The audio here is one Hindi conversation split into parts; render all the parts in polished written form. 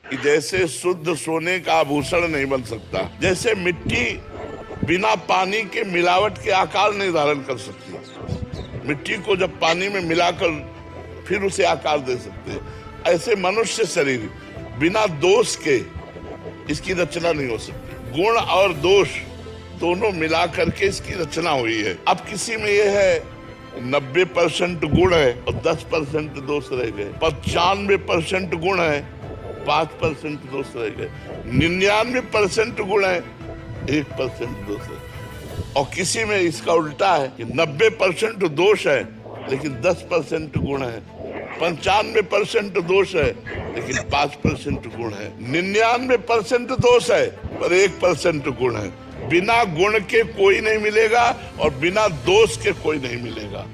कि जैसे शुद्ध सोने का आभूषण नहीं बन सकता, जैसे मिट्टी बिना पानी के मिलावट के आकार नहीं धारण कर सकती। मिट्टी को जब पानी में मिलाकर फिर उसे आकार दे सकते हैं, ऐसे मनुष्य शरीर बिना दोष के इसकी रचना नहीं हो सकती। गुण और दोष दोनों मिला करके इसकी रचना हुई है। अब किसी में यह है 90% गुण है और 10% दोष रह गए, 95% गुण है, 5% दोष रह गए, 99% गुण है, 1% दोष है। और किसी में इसका उल्टा है कि 90% दोष है लेकिन 10% गुण है, 95% दोष है लेकिन 5% गुण है, 99% दोष है पर 1% गुण है। बिना गुण के कोई नहीं मिलेगा और बिना दोष के कोई नहीं मिलेगा।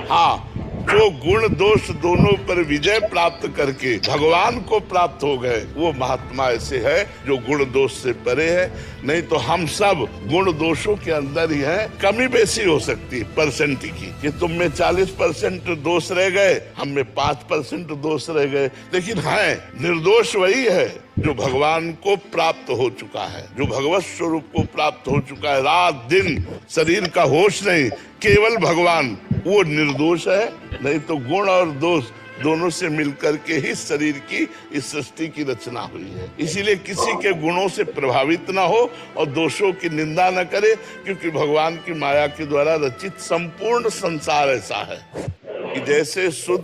हाँ, जो गुण दोष दोनों पर विजय प्राप्त करके भगवान को प्राप्त हो गए, वो महात्मा ऐसे है जो गुण दोष से परे है। नहीं तो हम सब गुण दोषों के अंदर ही हैं। कमी बेसी हो सकती है परसेंट की, कि तुम में 40% दोष रह गए, हम में 5% दोष रह गए, लेकिन है निर्दोष वही है जो भगवान को प्राप्त हो चुका है, जो भगवत स्वरूप को प्राप्त हो चुका है। रात दिन शरीर का होश नहीं, केवल भगवान, वो निर्दोष है। नहीं तो गुण और दोष दोनों से मिलकर के ही शरीर की इस सृष्टि की रचना हुई है। इसीलिए किसी के गुणों से प्रभावित ना हो और दोषों की निंदा न करे, क्योंकि भगवान की माया के द्वारा रचित संपूर्ण संसार ऐसा है कि जैसे शुद्ध